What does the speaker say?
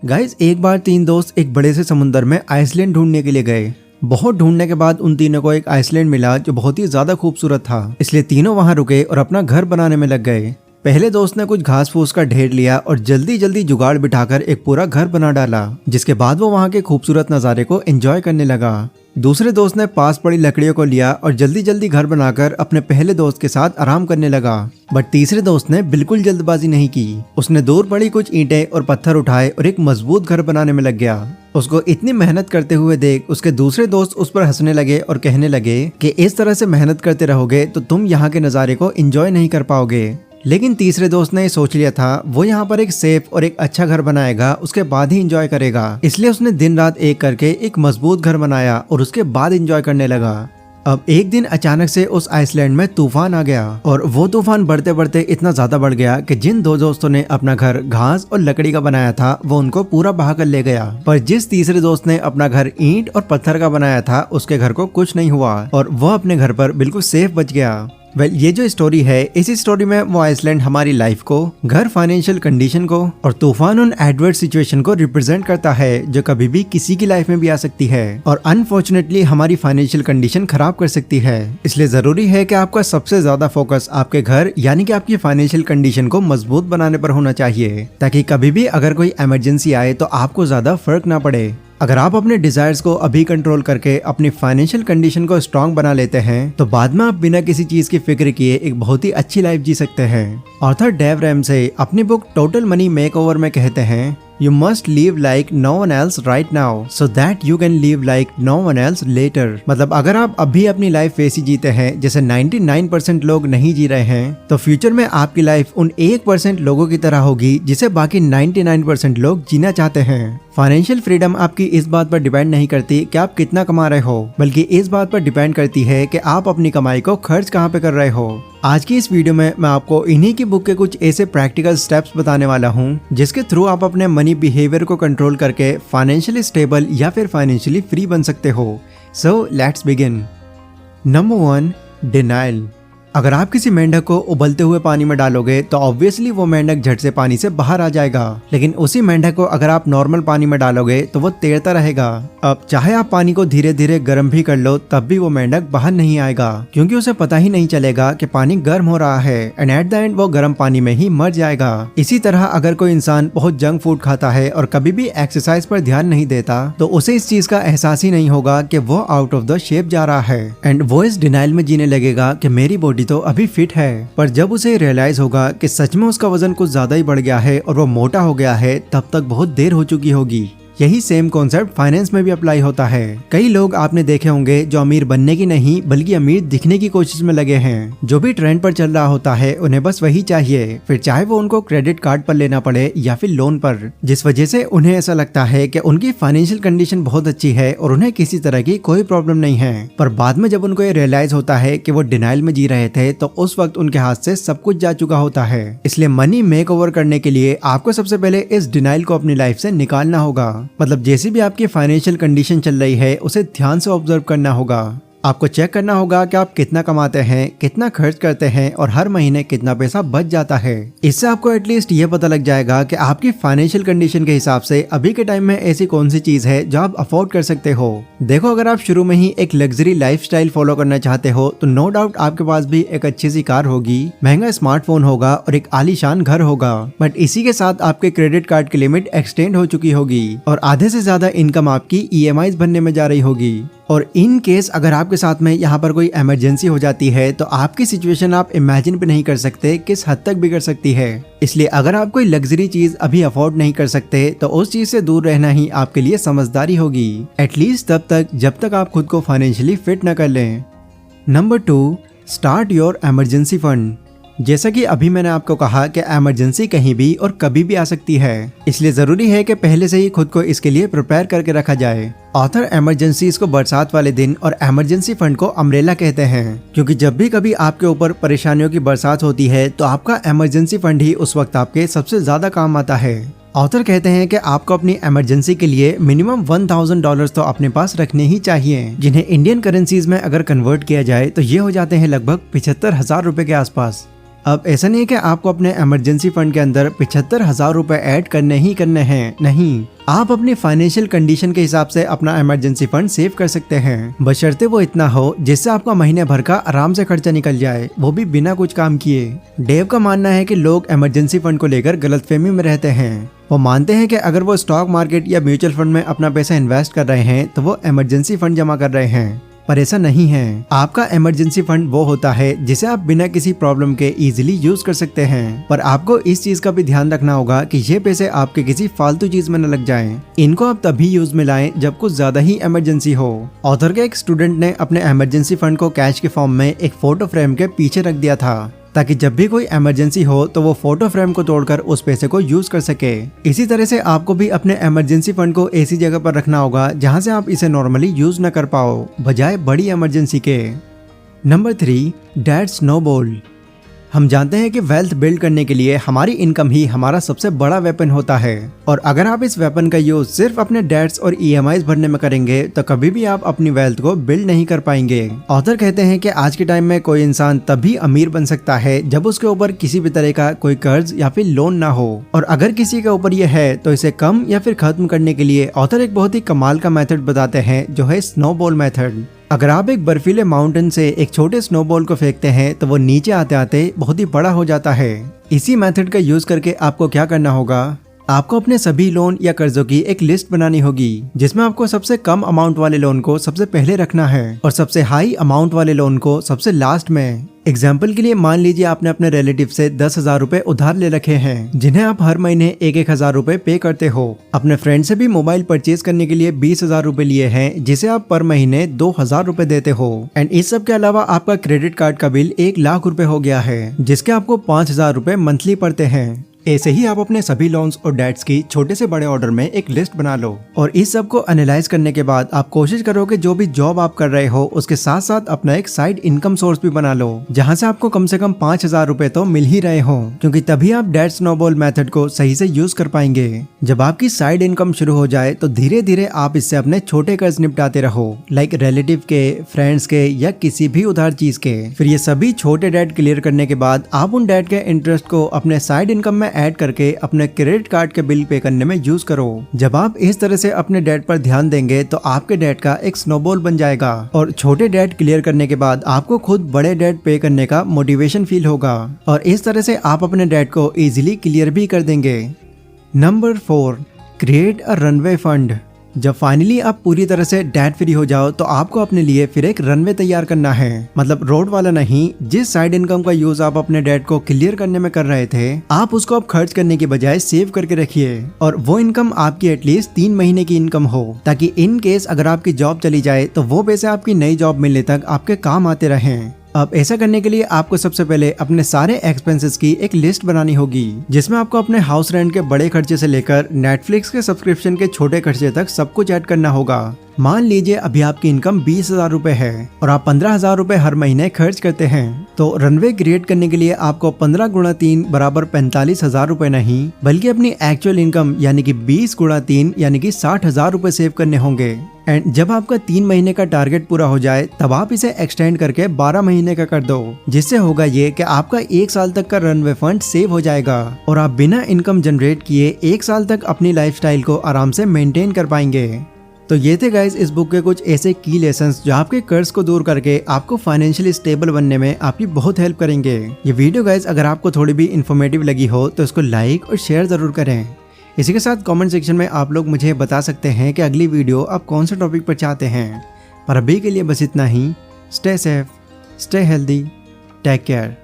Guys, एक बार तीन दोस्त एक बड़े से समुंदर में आइसलैंड ढूंढने के लिए गए। बहुत ढूंढने के बाद उन तीनों को एक आइसलैंड मिला जो बहुत ही ज्यादा खूबसूरत था, इसलिए तीनों वहां रुके और अपना घर बनाने में लग गए। पहले दोस्त ने कुछ घास फूस का ढेर लिया और जल्दी जल्दी जुगाड़ बिठाकर एक पूरा घर बना डाला, जिसके बाद वो वहां के खूबसूरत नज़ारे को एंजॉय करने लगा। दूसरे दोस्त ने पास पड़ी लकड़ियों को लिया और जल्दी जल्दी घर बनाकर अपने पहले दोस्त के साथ आराम करने लगा। बट तीसरे दोस्त ने बिल्कुल जल्दबाजी नहीं की। उसने दूर पड़ी कुछ ईंटें और पत्थर उठाए और एक मजबूत घर बनाने में लग गया। उसको इतनी मेहनत करते हुए देख उसके दूसरे दोस्त उस पर हंसने लगे और कहने लगे कि इस तरह से मेहनत करते रहोगे तो तुम यहाँ के नज़ारे को एंजॉय नहीं कर पाओगे। लेकिन तीसरे दोस्त ने सोच लिया था वो यहाँ पर एक सेफ और एक अच्छा घर बनाएगा, उसके बाद ही एंजॉय करेगा। इसलिए उसने दिन रात एक करके एक मजबूत घर बनाया और उसके बाद एंजॉय करने लगा। अब एक दिन अचानक से उस आइसलैंड में तूफान आ गया और वो तूफान बढ़ते बढ़ते इतना ज्यादा बढ़ गया कि जिन दो दोस्तों ने अपना घर घास और लकड़ी का बनाया था वो उनको पूरा बहा कर ले गया। पर जिस तीसरे दोस्त ने अपना घर ईंट और पत्थर का बनाया था उसके घर को कुछ नहीं हुआ और वो अपने घर पर बिल्कुल सेफ बच गया। ये जो स्टोरी है, इस स्टोरी में वो आइसलैंड हमारी लाइफ को, घर फाइनेंशियल कंडीशन को और तूफान उन एडवर्स सिचुएशन को रिप्रेजेंट करता है जो कभी भी किसी की लाइफ में भी आ सकती है और अनफॉर्चुनेटली हमारी फाइनेंशियल कंडीशन खराब कर सकती है। इसलिए जरूरी है कि आपका सबसे ज्यादा फोकस आपके घर यानी कि आपकी फाइनेंशियल कंडीशन को मजबूत बनाने पर होना चाहिए, ताकि कभी भी अगर कोई इमरजेंसी आए तो आपको ज्यादा फर्क ना पड़े। अगर आप अपने डिजायर्स को अभी कंट्रोल करके अपनी फाइनेंशियल कंडीशन को स्ट्रांग बना लेते हैं तो बाद में आप बिना किसी चीज की फिक्र किए एक बहुत ही अच्छी लाइफ जी सकते हैं। ऑथर डेव रैमसे अपनी बुक टोटल मनी मेकओवर में कहते हैं, You must live like no one else right now, so that you can live like no one else later। मतलब अगर आप अभी अपनी लाइफ वैसी जीते हैं जैसे 99% लोग नहीं जी रहे हैं, तो फ्यूचर में आपकी लाइफ उन 1% लोगों की तरह होगी जिसे बाकी 99% लोग जीना चाहते हैं। फाइनेंशियल फ्रीडम आपकी इस बात पर डिपेंड नहीं करती कि आप कितना कमा रहे हो, बल्कि इस बात पर डिपेंड करती है कि आप अपनी कमाई को खर्च कहाँ पे कर रहे हो। आज की इस वीडियो में मैं आपको इन्हीं की बुक के कुछ ऐसे प्रैक्टिकल स्टेप्स बताने वाला हूँ जिसके थ्रू आप अपने मनी बिहेवियर को कंट्रोल करके फाइनेंशियली स्टेबल या फिर फाइनेंशियली फ्री बन सकते हो। So let's begin. Number 1, denial. अगर आप किसी मेंढक को उबलते हुए पानी में डालोगे तो ऑब्वियसली वो मेंढक झट से पानी से बाहर आ जाएगा, लेकिन उसी मेंढक को अगर आप नॉर्मल पानी में डालोगे तो वो तैरता रहेगा। अब चाहे आप पानी को धीरे धीरे गर्म भी कर लो तब भी वो मेंढक बाहर नहीं आएगा, क्योंकि उसे पता ही नहीं चलेगा कि पानी गर्म हो रहा है एंड एट द एंड वो गर्म पानी में ही मर जाएगा। इसी तरह अगर कोई इंसान बहुत जंक फूड खाता है और कभी भी एक्सरसाइज पर ध्यान नहीं देता तो उसे इस चीज का एहसास ही नहीं होगा कि वो आउट ऑफ द शेप जा रहा है एंड वो इस डिनाइल में जीने लगेगा कि मेरी बॉडी तो अभी फिट है। पर जब उसे रियलाइज होगा कि सच में उसका वजन कुछ ज्यादा ही बढ़ गया है और वो मोटा हो गया है, तब तक बहुत देर हो चुकी होगी। यही सेम कॉन्सेप्ट फाइनेंस में भी अप्लाई होता है। कई लोग आपने देखे होंगे जो अमीर बनने की नहीं बल्कि अमीर दिखने की कोशिश में लगे हैं। जो भी ट्रेंड पर चल रहा होता है उन्हें बस वही चाहिए, फिर चाहे वो उनको क्रेडिट कार्ड पर लेना पड़े या फिर लोन पर, जिस वजह से उन्हें ऐसा लगता है कि उनकी फाइनेंशियल कंडीशन बहुत अच्छी है और उन्हें किसी तरह की कोई प्रॉब्लम नहीं है। पर बाद में जब उनको ये रियलाइज होता है कि वो डिनाइल में जी रहे थे तो उस वक्त उनके हाथ से सब कुछ जा चुका होता है। इसलिए मनी मेकओवर करने के लिए आपको सबसे पहले इस डिनाइल को अपनी लाइफ से निकालना होगा। मतलब जैसी भी आपकी फाइनेंशियल कंडीशन चल रही है उसे ध्यान से ऑब्जर्व करना होगा। आपको चेक करना होगा कि आप कितना कमाते हैं, कितना खर्च करते हैं और हर महीने कितना पैसा बच जाता है। इससे आपको एटलीस्ट ये पता लग जाएगा कि आपकी फाइनेंशियल कंडीशन के हिसाब से अभी के टाइम में ऐसी कौन सी चीज है जो आप अफोर्ड कर सकते हो। देखो, अगर आप शुरू में ही एक लग्जरी लाइफस्टाइल फॉलो करना चाहते हो तो नो डाउट आपके पास भी एक अच्छी सी कार होगी, महंगा स्मार्टफोन होगा और एक आलीशान घर होगा। बट इसी के साथ आपके क्रेडिट कार्ड की लिमिट एक्सटेंड हो चुकी होगी और आधे से ज्यादा इनकम आपकी EMIs भरने में जा रही होगी। और इन केस अगर आपके साथ में यहाँ पर कोई इमरजेंसी हो जाती है तो आपकी सिचुएशन आप इमेजिन भी नहीं कर सकते किस हद तक बिगड़ सकती है। इसलिए अगर आप कोई लग्जरी चीज अभी अफोर्ड नहीं कर सकते तो उस चीज से दूर रहना ही आपके लिए समझदारी होगी, एटलीस्ट तब तक जब तक आप खुद को फाइनेंशियली फिट न कर लें। Number 2, start your emergency fund. जैसा कि अभी मैंने आपको कहा कि इमरजेंसी कहीं भी और कभी भी आ सकती है, इसलिए जरूरी है कि पहले से ही खुद को इसके लिए प्रिपेयर करके रखा जाए। ऑथर इमरजेंसीज को बरसात वाले दिन और इमरजेंसी फंड को अम्ब्रेला कहते हैं, क्योंकि जब भी कभी आपके ऊपर परेशानियों की बरसात होती है तो आपका इमरजेंसी फंड ही उस वक्त आपके सबसे ज्यादा काम आता है। ऑथर कहते हैं कि आपको अपनी इमरजेंसी के लिए मिनिमम $1000 तो अपने पास रखने ही चाहिए, जिन्हें इंडियन करेंसीज में अगर कन्वर्ट किया जाए तो ये हो जाते हैं लगभग 75,000 रुपए के आसपास। अब ऐसा नहीं है कि आपको अपने इमरजेंसी फंड के अंदर 75,000 रुपए ऐड करने ही करने हैं, नहीं, आप अपनी फाइनेंशियल कंडीशन के हिसाब से अपना इमरजेंसी फंड सेव कर सकते हैं, बशर्ते वो इतना हो जिससे आपका महीने भर का आराम से खर्चा निकल जाए, वो भी बिना कुछ काम किए। डेव का मानना है कि लोग इमरजेंसी फंड को लेकर गलतफहमी में रहते हैं। वो मानते हैं कि अगर वो स्टॉक मार्केट या म्यूचुअल फंड में अपना पैसा इन्वेस्ट कर रहे हैं तो वो इमरजेंसी फंड जमा कर रहे हैं, पर ऐसा नहीं है। आपका इमरजेंसी फंड वो होता है जिसे आप बिना किसी प्रॉब्लम के इजीली यूज कर सकते हैं, पर आपको इस चीज का भी ध्यान रखना होगा कि ये पैसे आपके किसी फालतू चीज में न लग जाएं। इनको आप तभी यूज में लाएं जब कुछ ज्यादा ही इमरजेंसी हो। ऑथर के एक स्टूडेंट ने अपने इमरजेंसी फंड को कैश के फॉर्म में एक फोटो फ्रेम के पीछे रख दिया था, ताकि जब भी कोई इमरजेंसी हो तो वो फोटो फ्रेम को तोड़कर उस पैसे को यूज कर सके। इसी तरह से आपको भी अपने इमरजेंसी फंड को ऐसी जगह पर रखना होगा जहां से आप इसे नॉर्मली यूज न कर पाओ, बजाय बड़ी इमरजेंसी के। Number 3, debt snowball. हम जानते हैं कि वेल्थ बिल्ड करने के लिए हमारी इनकम ही हमारा सबसे बड़ा वेपन होता है, और अगर आप इस वेपन का यूज सिर्फ अपने डेट्स और EMIs भरने में करेंगे तो कभी भी आप अपनी वेल्थ को बिल्ड नहीं कर पाएंगे। ऑथर कहते हैं कि आज के टाइम में कोई इंसान तभी अमीर बन सकता है जब उसके ऊपर किसी भी तरह का कोई कर्ज या फिर लोन ना हो, और अगर किसी के ऊपर यह है तो इसे कम या फिर खत्म करने के लिए ऑथर एक बहुत ही कमाल का मेथड बताते हैं, जो है स्नोबॉल मेथड। अगर आप एक बर्फीले माउंटेन से एक छोटे स्नोबॉल को फेंकते हैं तो वो नीचे आते आते बहुत ही बड़ा हो जाता है। इसी मेथड का यूज करके आपको क्या करना होगा, आपको अपने सभी लोन या कर्जों की एक लिस्ट बनानी होगी, जिसमें आपको सबसे कम अमाउंट वाले लोन को सबसे पहले रखना है और सबसे हाई अमाउंट वाले लोन को सबसे लास्ट में। एग्जाम्पल के लिए मान लीजिए आपने अपने रिलेटिव से 10,000 रुपए उधार ले रखे हैं, जिन्हें आप हर महीने 1,000 रुपए पे करते हो। अपने फ्रेंड से भी मोबाइल परचेज करने के लिए 20,000 रुपए लिए हैं, जिसे आप पर महीने 2,000 रुपए देते हो। एंड इस सब के अलावा आपका क्रेडिट कार्ड का बिल 1,00,000 रुपए हो गया है, जिसके आपको 5,000 रुपए मंथली पड़ते हैं। ऐसे ही आप अपने सभी लोन्स और डेट्स की छोटे से बड़े ऑर्डर में एक लिस्ट बना लो, और इस सब को एनालाइज करने के बाद आप कोशिश करो कि जो भी जॉब आप कर रहे हो उसके साथ साथ अपना एक साइड इनकम सोर्स भी बना लो, जहां से आपको कम से कम 5,000 रुपए तो मिल ही रहे हो, क्योंकि तभी आप डेट स्नोबॉल मेथड को सही से यूज कर पाएंगे। जब आपकी साइड इनकम शुरू हो जाए तो धीरे धीरे आप इससे अपने छोटे कर्ज निपटाते रहो, लाइक रिलेटिव के, फ्रेंड्स के या किसी भी उधार चीज के। फिर ये सभी छोटे डेट क्लियर करने के बाद आप उन डेट के इंटरेस्ट को अपने साइड इनकम में ऐड करके अपने क्रेडिट कार्ड के बिल पे करने में यूज करो। जब आप इस तरह से अपने डेट पर ध्यान देंगे तो आपके डेट का एक स्नोबॉल बन जाएगा, और छोटे डेट क्लियर करने के बाद आपको खुद बड़े डेट पे करने का मोटिवेशन फील होगा, और इस तरह से आप अपने डेट को इजीली क्लियर भी कर देंगे। Number 4, create a runway fund. जब फाइनली आप पूरी तरह से डेट फ्री हो जाओ तो आपको अपने लिए फिर एक रनवे तैयार करना है, मतलब रोड वाला नहीं। जिस साइड इनकम का यूज आप अपने डेट को क्लियर करने में कर रहे थे, आप उसको अब खर्च करने के बजाय सेव करके रखिए, और वो इनकम आपकी एटलीस्ट 3 महीने की इनकम हो, ताकि इन केस अगर आपकी जॉब चली जाए तो वो पैसे आपकी नई जॉब मिलने तक आपके काम आते रहें। अब ऐसा करने के लिए आपको सबसे पहले अपने सारे एक्सपेंसेस की एक लिस्ट बनानी होगी, जिसमें आपको अपने हाउस रेंट के बड़े खर्चे से लेकर नेटफ्लिक्स के सब्सक्रिप्शन के छोटे खर्चे तक सब कुछ ऐड करना होगा। मान लीजिए अभी आपकी इनकम 20,000 रुपए है और आप 15,000 रुपए हर महीने खर्च करते हैं, तो रनवे क्रिएट करने के लिए आपको 15 गुणा 3 बराबर 45,000 रुपए नहीं, बल्कि अपनी एक्चुअल इनकम यानी कि 20 गुणा 3 यानी कि 60,000 रुपए सेव करने होंगे। एंड जब आपका 3 महीने का टारगेट पूरा हो जाए तब आप इसे एक्सटेंड करके 12 महीने का कर दो, जिससे होगा ये कि आपका 1 साल तक का रनवे फंड सेव हो जाएगा और आप बिना इनकम जनरेट किए 1 साल तक अपनी लाइफस्टाइल को आराम से मेंटेन कर पाएंगे। तो ये थे गाइस इस बुक के कुछ ऐसे की लेसन्स जो आपके कर्ज को दूर करके आपको फाइनेंशियली स्टेबल बनने में आपकी बहुत हेल्प करेंगे। ये वीडियो गाइस अगर आपको थोड़ी भी इन्फॉर्मेटिव लगी हो तो इसको लाइक और शेयर जरूर करें। इसी के साथ कमेंट सेक्शन में आप लोग मुझे बता सकते हैं कि अगली वीडियो आप कौन से टॉपिक पर चाहते हैं। पर अभी के लिए बस इतना ही। Stay safe, stay healthy, take care.